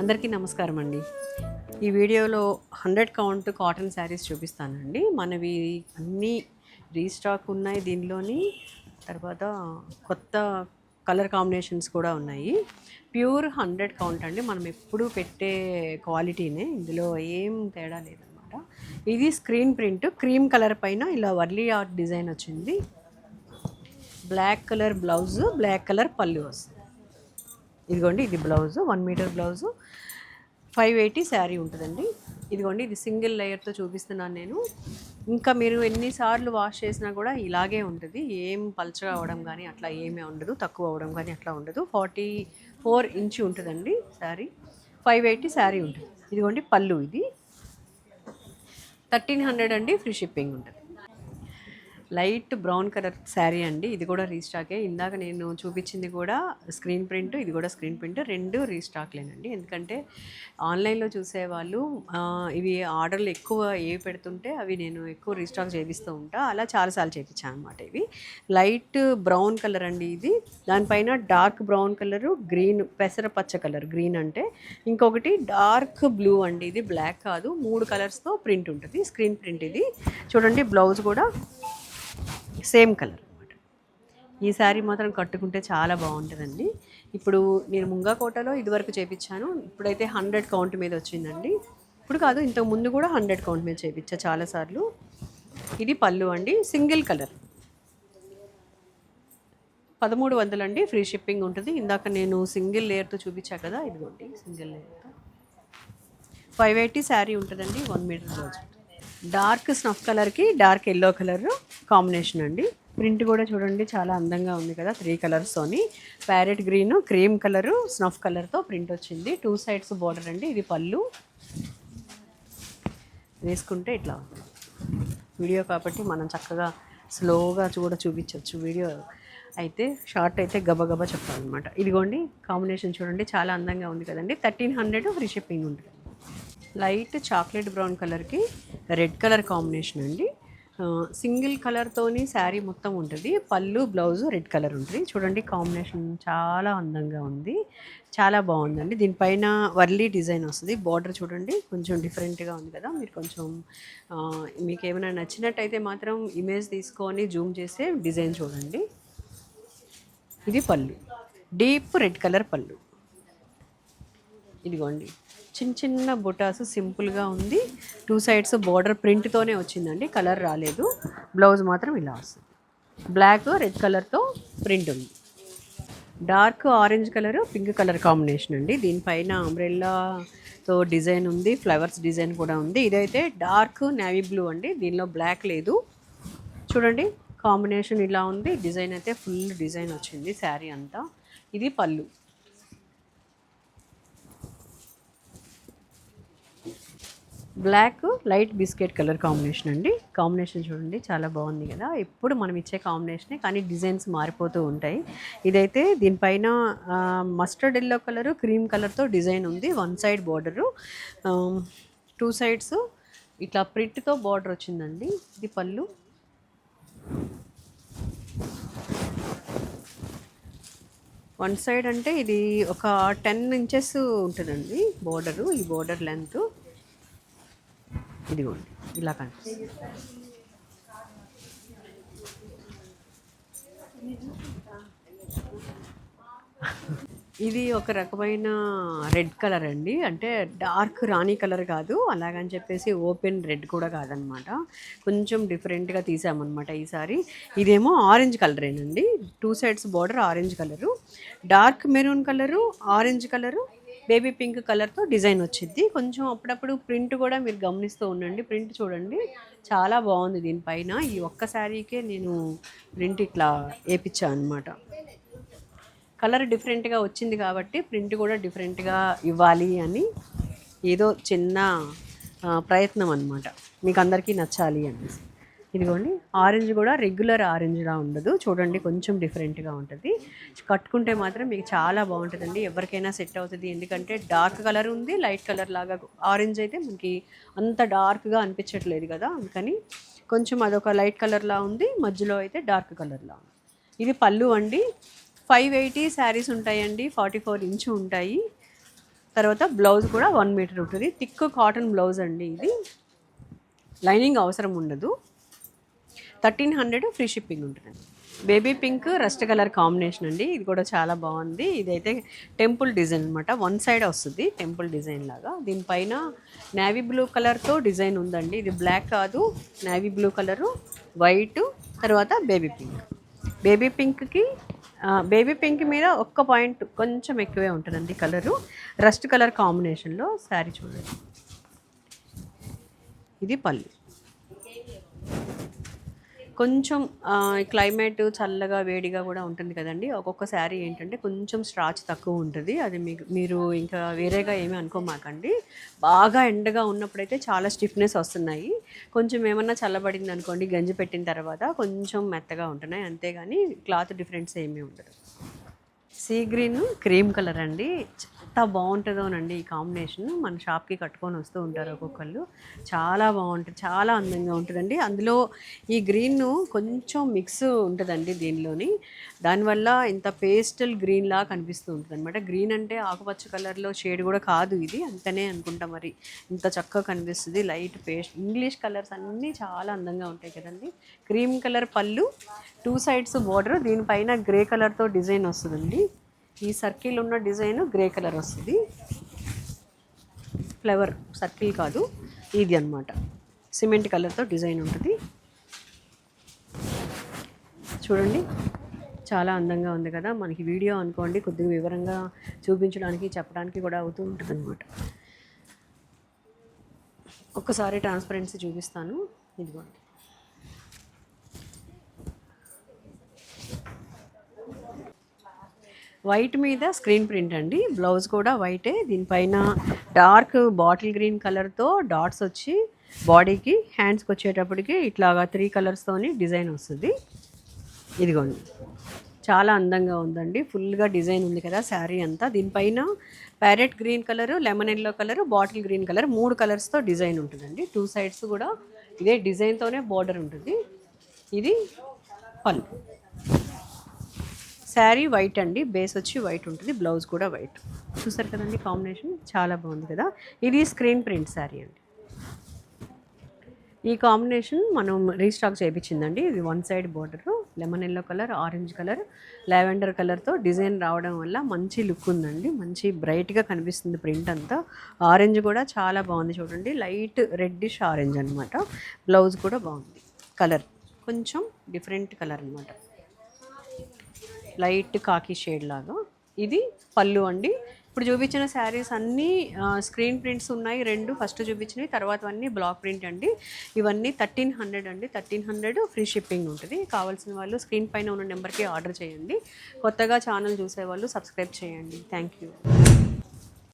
అందరికీ నమస్కారం అండి. ఈ వీడియోలో 100 కౌంట్ కాటన్ శారీస్ చూపిస్తానండి. మనవి అన్నీ రీస్టాక్ ఉన్నాయి దీనిలోని. తర్వాత కొత్త కలర్ కాంబినేషన్స్ కూడా ఉన్నాయి. ప్యూర్ 100 కౌంట్ అండి. మనం ఎప్పుడూ పెట్టే క్వాలిటీనే, ఇందులో ఏం తేడా లేదనమాట. ఇది స్క్రీన్ ప్రింట్ క్రీమ్ కలర్ పైన ఇలా వర్లీ ఆర్ట్ డిజైన్ వచ్చింది. Black colour blouse, black colour పళ్ళు వస్తుంది. ఇదిగోండి, ఇది బ్లౌజు, 1 మీటర్ బ్లౌజు, 580 శారీ ఉంటుందండి. ఇదిగోండి, ఇది సింగిల్ లేయర్తో చూపిస్తున్నాను నేను. ఇంకా మీరు ఎన్నిసార్లు వాష్ చేసినా కూడా ఇలాగే ఉంటుంది. ఏం పల్చగా అవ్వడం కానీ అట్లా ఏమీ ఉండదు, తక్కువ అవ్వడం కానీ అట్లా ఉండదు. 44 ఇంచ్ ఉంటుందండి శారీ, 580 శారీ ఉంటుంది. ఇదిగోండి పళ్ళు, ఇది 1300 అండి, ఫ్రీ షిప్పింగ్ ఉంటుంది. లైట్ బ్రౌన్ కలర్ శారీ అండి, ఇది కూడా రీస్టాకే. ఇందాక నేను చూపించింది కూడా స్క్రీన్ ప్రింట్, ఇది కూడా స్క్రీన్ ప్రింట్, రెండు రీస్టాక్లేనండి. ఎందుకంటే ఆన్లైన్లో చూసేవాళ్ళు ఇవి ఆర్డర్లు ఎక్కువ ఏవి పెడుతుంటే అవి నేను ఎక్కువ రీస్టాక్ చేపిస్తూ ఉంటా, అలా చాలాసార్లు చేయించాను అనమాట. ఇవి లైట్ బ్రౌన్ కలర్ అండి, ఇది దానిపైన డార్క్ బ్రౌన్ కలరు, గ్రీన్ పెసర పచ్చ కలర్, గ్రీన్ అంటే ఇంకొకటి డార్క్ బ్లూ అండి, ఇది బ్లాక్ కాదు, 3 కలర్స్తో ప్రింట్ ఉంటుంది, స్క్రీన్ ప్రింట్. ఇది చూడండి, బ్లౌజ్ కూడా సేమ్ కలర్ అనమాట. ఈ శారీ మాత్రం కట్టుకుంటే చాలా బాగుంటుందండి. ఇప్పుడు నేను ముంగా కోటలో ఇదివరకు చేయించాను, ఇప్పుడైతే 100 కౌంట్ మీద వచ్చిందండి. ఇప్పుడు కాదు, ఇంతకు ముందు కూడా 100 కౌంట్ మీద చేయించా చాలాసార్లు. ఇది పళ్ళు అండి, సింగిల్ కలర్, 1300 అండి, ఫ్రీ షిప్పింగ్ ఉంటుంది. ఇందాక నేను సింగిల్ లేయర్తో చూపించా కదా, ఇదిగోండి సింగిల్ లేయర్తో 580 శారీ ఉంటుందండి. 1 మీటర్ బ్లౌజ్, డార్క్ స్నఫ్ కలర్కి డార్క్ ఎల్లో కలర్ కాంబినేషన్ అండి. ప్రింట్ కూడా చూడండి చాలా అందంగా ఉంది కదా, 3 కలర్స్తోని, parrot green, cream colour, snuff కలర్తో ప్రింట్ వచ్చింది. 2 సైడ్స్ బార్డర్ అండి. ఇది పళ్ళు, వేసుకుంటే ఇట్లా. వీడియో కాబట్టి మనం చక్కగా స్లోగా కూడా చూపించవచ్చు, వీడియో అయితే షార్ట్ అయితే గబగబా చెప్పాలన్నమాట. ఇదిగోండి కాంబినేషన్ చూడండి చాలా అందంగా ఉంది కదండి. 1300 ఫ్రీ షిప్పింగ్ ఉంటుంది. లైట్ చాక్లెట్ బ్రౌన్ కలర్కి రెడ్ కలర్ కాంబినేషన్ అండి. సింగిల్ కలర్తోని శారీ మొత్తం ఉంటుంది. పళ్ళు బ్లౌజు రెడ్ కలర్ ఉంటుంది. చూడండి కాంబినేషన్ చాలా అందంగా ఉంది, చాలా బాగుందండి. దీనిపైన వర్లీ డిజైన్ వస్తుంది. బార్డర్ చూడండి కొంచెం డిఫరెంట్గా ఉంది కదా. మీరు కొంచెం మీకు ఏమైనా నచ్చినట్టయితే మాత్రం ఇమేజ్ తీసుకొని జూమ్ చేసే డిజైన్ చూడండి. ఇది పళ్ళు, డీప్ రెడ్ కలర్ పళ్ళు. ఇదిగోండి చిన్న చిన్న బుటాస్, సింపుల్గా ఉంది. 2 సైడ్స్ బార్డర్ ప్రింట్తోనే వచ్చిందండి, కలర్ రాలేదు. బ్లౌజ్ మాత్రం ఇలా వస్తుంది, బ్లాక్ రెడ్ కలర్తో ప్రింట్ ఉంది. Dark orange colour, pink colour combination అండి. దీనిపైన అంబ్రెల్లాతో డిజైన్ ఉంది, ఫ్లవర్స్ డిజైన్ కూడా ఉంది. ఇదైతే డార్క్ నేవీ బ్లూ అండి, దీనిలో బ్లాక్ లేదు. చూడండి కాంబినేషన్ ఇలా ఉంది. డిజైన్ అయితే ఫుల్ డిజైన్ వచ్చింది శారీ అంతా. ఇది పళ్ళు, black light biscuit colour combination అండి. కాంబినేషన్ చూడండి చాలా బాగుంది కదా. ఎప్పుడు మనం ఇచ్చే కాంబినేషనే, కానీ డిజైన్స్ మారిపోతూ ఉంటాయి. ఇదైతే దీనిపైన మస్టర్డ్ ఎల్లో కలరు, క్రీమ్ కలర్తో డిజైన్ ఉంది. 1 సైడ్ బార్డరు, 2 సైడ్స్ ఇట్లా ప్రింట్తో బార్డర్ వచ్చిందండి. ఇది పళ్ళు, వన్ సైడ్ అంటే ఇది ఒక 10 ఇంచెస్ ఉంటుందండి బార్డరు. ఈ బార్డర్ లెంత్ ఇదిగోండి ఇలా కనిపిస్తుంది. ఇది ఒక రకమైన రెడ్ కలర్ అండి, అంటే డార్క్ రాణి కలర్ కాదు, అలాగని చెప్పేసి ఓపెన్ రెడ్ కూడా కాదనమాట. కొంచెం డిఫరెంట్గా తీసామన్నమాట ఈసారి. ఇదేమో ఆరెంజ్ కలరేనండి, 2 sides border orange colour, dark maroon colour, orange colour, baby pink కలర్తో డిజైన్ వచ్చింది. కొంచెం అప్పుడప్పుడు ప్రింట్ కూడా మీరు గమనిస్తూ ఉండండి. ప్రింట్ చూడండి చాలా బాగుంది దీనిపైన. ఈ ఒక్క శారీకే నేను ప్రింట్ ఇట్లా వేయించాను అనమాట. కలర్ డిఫరెంట్గా వచ్చింది కాబట్టి ప్రింట్ కూడా డిఫరెంట్గా ఇవ్వాలి అని ఏదో చిన్న ప్రయత్నం అనమాట, మీకు అందరికీ నచ్చాలి అనేసి. ఇదిగోండి ఆరెంజ్ కూడా రెగ్యులర్ ఆరెంజ్లా ఉండదు, చూడండి కొంచెం డిఫరెంట్గా ఉంటుంది. కట్టుకుంటే మాత్రం మీకు చాలా బాగుంటుందండి, ఎవరికైనా సెట్ అవుతుంది. ఎందుకంటే డార్క్ కలర్ ఉంది, లైట్ కలర్ లాగా. ఆరెంజ్ అయితే మనకి అంత డార్క్గా అనిపించట్లేదు కదా, అందుకని కొంచెం అదొక లైట్ కలర్లా ఉంది, మధ్యలో అయితే డార్క్ కలర్లా ఉంది. ఇది పళ్ళు అండి. 580 శారీస్ ఉంటాయండి, 44 ఇంచు ఉంటాయి. తర్వాత బ్లౌజ్ కూడా 1 మీటర్ ఉంటుంది. థిక్ కాటన్ బ్లౌజ్ అండి ఇది. లైనింగ్ అవసరం ఉండదు. 1300 ఫ్రీ షిప్పింగ్ ఉంటుందండి. Baby pink rust colour combination అండి. ఇది కూడా చాలా బాగుంది. ఇదైతే టెంపుల్ డిజైన్ అనమాట. వన్ సైడ్ వస్తుంది టెంపుల్ డిజైన్ లాగా. దీనిపైన నేవీ బ్లూ కలర్తో డిజైన్ ఉందండి. ఇది బ్లాక్ కాదు, నేవీ బ్లూ కలరు, వైట్, తర్వాత బేబీ పింక్. బేబీ పింక్ మీద ఒక్క పాయింట్ కొంచెం ఎక్కువే ఉంటుందండి కలరు. రస్ట్ కలర్ కాంబినేషన్లో శారీ చూడండి. ఇది పళ్ళు. కొంచెం క్లైమేట్ చల్లగా వేడిగా కూడా ఉంటుంది కదండి. ఒక్కొక్క శారీ ఏంటంటే కొంచెం స్ట్రాచ్ తక్కువ ఉంటుంది. అది మీరు ఇంకా వేరేగా ఏమీ అనుకోమాకండి. బాగా ఎండగా ఉన్నప్పుడైతే చాలా స్టిఫ్నెస్ వస్తున్నాయి. కొంచెం ఏమన్నా చల్లబడింది అనుకోండి, గంజి పెట్టిన తర్వాత కొంచెం మెత్తగా ఉంటున్నాయి, అంతేగాని క్లాత్ డిఫరెన్స్ ఏమీ ఉండదు. సీ గ్రీన్ క్రీమ్ కలర్ అండి. ఎంత బాగుంటుందోనండి ఈ కాంబినేషన్. మన షాప్కి కట్టుకొని వస్తూ ఉంటారు ఒక్కొక్కళ్ళు. చాలా బాగుంటుంది, చాలా అందంగా ఉంటుందండి. అందులో ఈ గ్రీన్ కొంచెం మిక్స్ ఉంటుందండి దీనిలోని. దానివల్ల ఇంత పేస్టల్ గ్రీన్ లా కనిపిస్తూ ఉంటుంది అనమాట. గ్రీన్ అంటే ఆకుపచ్చ కలర్లో షేడ్ కూడా కాదు ఇది, అంతనే అనుకుంటా. మరి ఇంత చక్కగా కనిపిస్తుంది. లైట్ పేస్ట్ ఇంగ్లీష్ కలర్స్ అన్నీ చాలా అందంగా ఉంటాయి కదండి. క్రీమ్ కలర్ పళ్ళు, 2 సైడ్స్ బార్డర్, దీనిపైన గ్రే కలర్తో డిజైన్ వస్తుందండి. ఈ సర్కిల్ ఉన్న డిజైన్ గ్రే కలర్ వస్తుంది. ఫ్లవర్ సర్కిల్ కాదు ఇది అనమాట. సిమెంట్ కలర్తో డిజైన్ ఉంటుంది. చూడండి చాలా అందంగా ఉంది కదా. మనకి వీడియో అనుకోండి కొద్దిగా వివరంగా చూపించడానికి చెప్పడానికి కూడా అవుతూ ఉంటుంది అనమాట. ఒక్కసారి ట్రాన్స్పరెన్సీ చూపిస్తాను. ఇదిగోండి. వైట్ మీద స్క్రీన్ ప్రింట్ అండి. బ్లౌజ్ కూడా వైటే. దీనిపైన డార్క్ బాటిల్ గ్రీన్ కలర్తో డాట్స్ వచ్చి బాడీకి, హ్యాండ్స్కి వచ్చేటప్పటికి ఇట్లాగా 3 కలర్స్తోని డిజైన్ వస్తుంది. ఇదిగోండి చాలా అందంగా ఉందండి. ఫుల్గా డిజైన్ ఉంది కదా శారీ అంతా. దీనిపైన parrot green colour, lemon yellow colour, bottle green colour 3 కలర్స్తో డిజైన్ ఉంటుందండి. 2 సైడ్స్ కూడా ఇదే డిజైన్తోనే బార్డర్ ఉంటుంది. ఇది పళ్ళు. శారీ వైట్ అండి. బేస్ వచ్చి వైట్ ఉంటుంది, బ్లౌజ్ కూడా వైట్. చూసారు కదండి కాంబినేషన్, చాలా బాగుంది కదా. ఇది స్క్రీన్ ప్రింట్ శారీ అండి. ఈ కాంబినేషన్ మనం రీస్టాక్ చేయించిందండి. ఇది 1 side border, lemon yellow colour, orange colour, lavender కలర్తో డిజైన్ రావడం వల్ల మంచి లుక్ ఉందండి. మంచి బ్రైట్గా కనిపిస్తుంది ప్రింట్ అంతా. ఆరెంజ్ కూడా చాలా బాగుంది చూడండి. లైట్ రెడ్డిష్ ఆరెంజ్ అనమాట. బ్లౌజ్ కూడా బాగుంది. కలర్ కొంచెం డిఫరెంట్ కలర్ అనమాట, లైట్ కాకి షేడ్ లాగా. ఇది పళ్ళు అండి. ఇప్పుడు చూపించిన శారీస్ అన్నీ స్క్రీన్ ప్రింట్స్ ఉన్నాయి 2. ఫస్ట్ చూపించినవి, తర్వాత అన్నీ బ్లాక్ ప్రింట్ అండి. ఇవన్నీ 1300 అండి. 1300 ఫ్రీ షిప్పింగ్ ఉంటుంది. కావాల్సిన వాళ్ళు స్క్రీన్ పైన ఉన్న నెంబర్కి ఆర్డర్ చేయండి. కొత్తగా ఛానల్ చూసేవాళ్ళు సబ్స్క్రైబ్ చేయండి. Thank you.